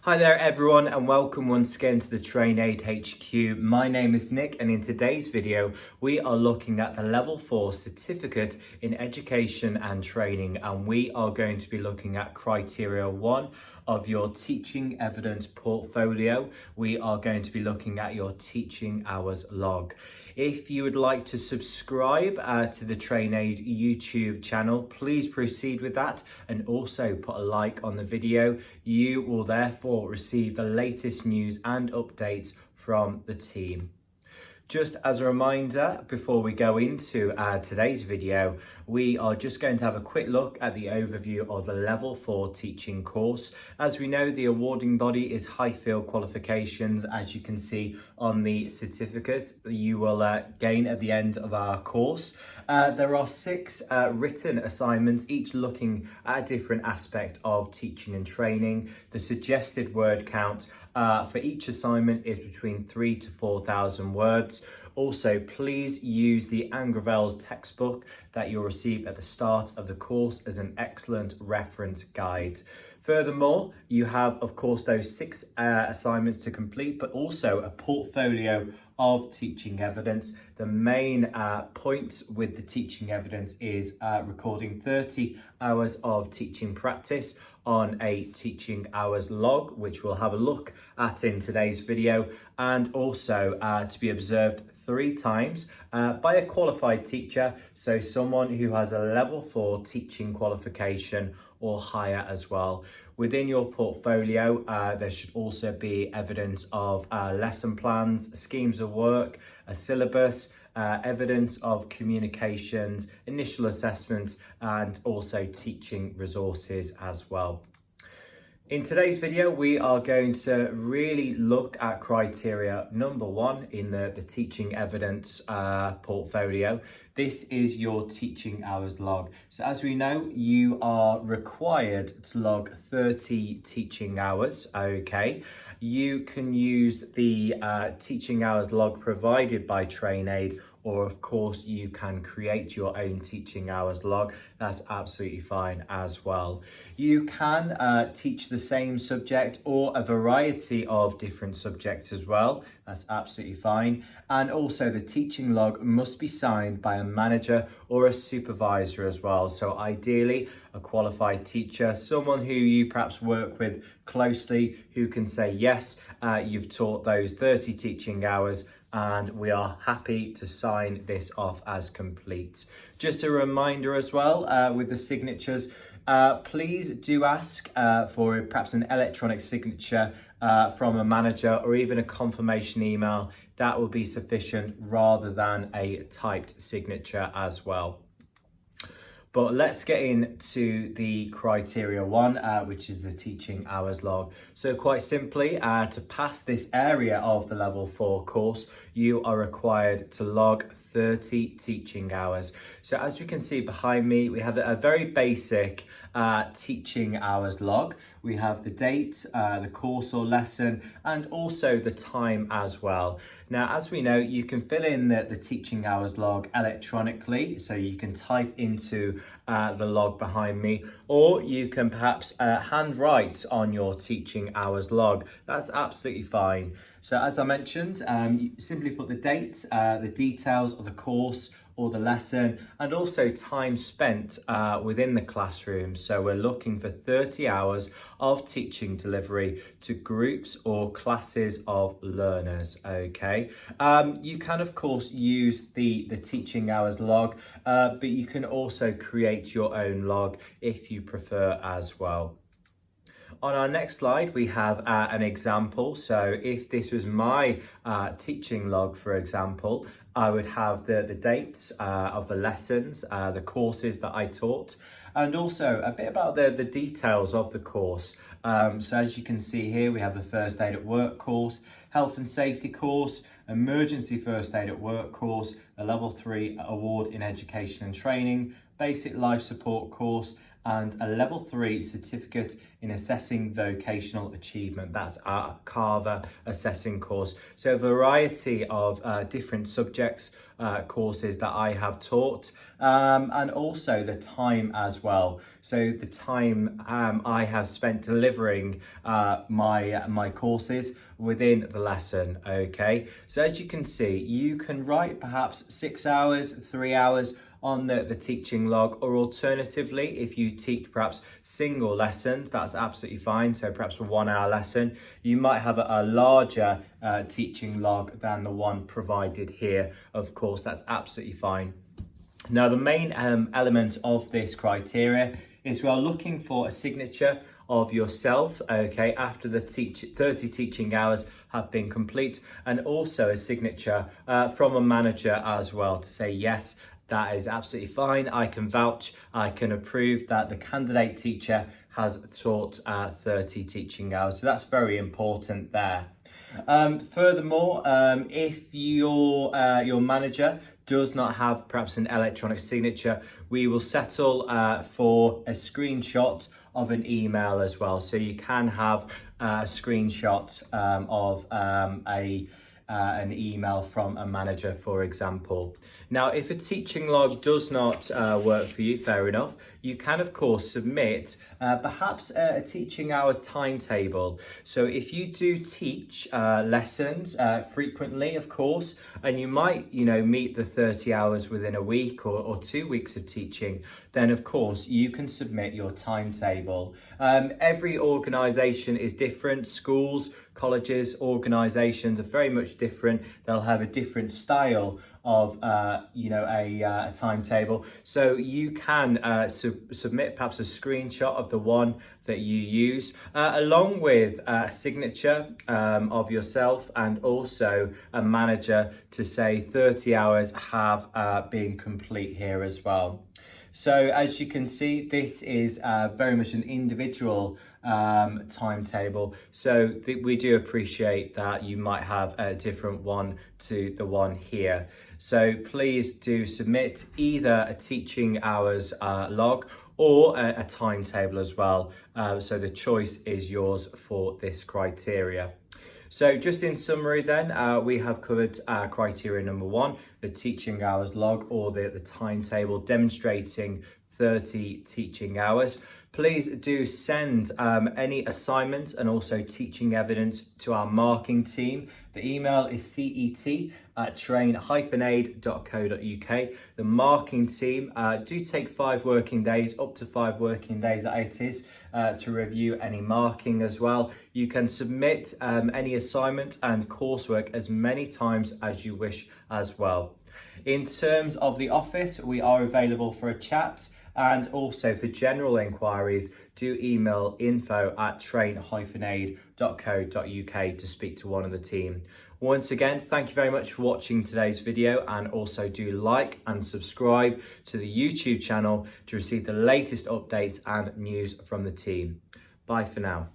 Hi there everyone and welcome once again to the TrainAid HQ. My name is Nick and in today's video we are looking at the Level 4 Certificate in Education and Training, and we are going to be looking at Criteria 1 of your teaching evidence portfolio. We are going to be looking at your teaching hours log. If you would like to subscribe to the TrainAid YouTube channel, please proceed with that and also put a like on the video. You will therefore receive the latest news and updates from the team. Just as a reminder, before we go into today's video, we are just going to have a quick look at the overview of the Level 4 teaching course. As we know, the awarding body is Highfield Qualifications, as you can see on the certificate you will gain at the end of our course. There are 6 written assignments, each looking at a different aspect of teaching and training. The suggested word count for each assignment is between 3,000 to 4,000 words. Also, please use the Angravell's textbook that you'll receive at the start of the course as an excellent reference guide. Furthermore, you have, of course, those 6 assignments to complete, but also a portfolio of teaching evidence. The main point with the teaching evidence is recording 30 hours of teaching practice on a teaching hours log, which we'll have a look at in today's video, and also to be observed 3 times by a qualified teacher, so someone who has a Level 4 teaching qualification or higher as well. Within your portfolio, there should also be evidence of lesson plans, schemes of work, a syllabus, evidence of communications, initial assessments, and also teaching resources as well. In today's video, we are going to really look at criteria number 1 in the teaching evidence portfolio. This is your teaching hours log. So as we know, you are required to log 30 teaching hours, okay? You can use the teaching hours log provided by TrainAid, or of course you can create your own teaching hours log. That's absolutely fine as well. You can teach the same subject or a variety of different subjects as well. That's absolutely fine. And also the teaching log must be signed by a manager or a supervisor as well. So ideally a qualified teacher, someone who you perhaps work with closely, who can say, yes, you've taught those 30 teaching hours and we are happy to sign this off as complete. Just a reminder as well, with the signatures, please do ask for perhaps an electronic signature from a manager or even a confirmation email. That will be sufficient rather than a typed signature as well. But let's get into the criteria 1, which is the teaching hours log. So quite simply, to pass this area of the Level 4 course, you are required to log 30 teaching hours. So as we can see behind me, we have a very basic teaching hours log. We have the date, the course or lesson, and also the time as well. Now, as we know, you can fill in the teaching hours log electronically, so you can type into the log behind me, or you can perhaps handwrite on your teaching hours log. That's absolutely fine. So as I mentioned, you simply put the date, the details of the course or the lesson, and also time spent within the classroom. So we're looking for 30 hours of teaching delivery to groups or classes of learners, okay? You can of course use the teaching hours log, but you can also create your own log if you prefer as well. On our next slide, we have an example. So if this was my teaching log, for example, I would have the dates of the lessons, the courses that I taught, and also a bit about the details of the course. So as you can see here, we have the First Aid at Work course, Health and Safety course, Emergency First Aid at Work course, a Level 3 Award in Education and Training, Basic Life Support course, and a Level 3 Certificate in Assessing Vocational Achievement. That's our Carver assessing course. So a variety of different subjects courses that I have taught, and also the time as well. So the time I have spent delivering my courses within the lesson. Okay, so as you can see, you can write perhaps 6 hours, 3 hours on the teaching log, or alternatively, if you teach perhaps single lessons, that's absolutely fine. So perhaps a 1 hour lesson, you might have a larger teaching log than the one provided here. Of course, that's absolutely fine. Now, the main element of this criteria is we are looking for a signature of yourself, okay, after the 30 teaching hours have been complete, and also a signature from a manager as well to say, yes, that is absolutely fine. I can vouch, I can approve that the candidate teacher has taught 30 teaching hours. So that's very important there. Furthermore, if your manager does not have perhaps an electronic signature, we will settle for a screenshot of an email as well. So you can have a screenshot of an email from a manager, for example. Now, if a teaching log does not work for you, fair enough, you can of course submit perhaps a teaching hours timetable. So if you do teach lessons frequently, of course, and you might, meet the 30 hours within a week or 2 weeks of teaching, then of course you can submit your timetable. Every organisation is different. Schools, colleges, organisations are very much different. They'll have a different style of a timetable. So you can submit perhaps a screenshot of the one that you use, along with a signature of yourself and also a manager to say 30 hours have been complete here as well. So as you can see, this is very much an individual timetable. So we do appreciate that you might have a different one to the one here. So please do submit either a teaching hours log or a timetable as well. So the choice is yours for this criteria. So just in summary then, we have covered criteria number 1, the teaching hours log or the timetable demonstrating 30 teaching hours. Please do send any assignments and also teaching evidence to our marking team. The email is cet@train-aid.co.uk. The marking team do take 5 working days, up to 5 working days it is, to review any marking as well. You can submit any assignment and coursework as many times as you wish as well. In terms of the office, we are available for a chat, and also for general inquiries, do email info@train-aid.co.uk to speak to one of the team. Once again, thank you very much for watching today's video, and also do like and subscribe to the YouTube channel to receive the latest updates and news from the team. Bye for now.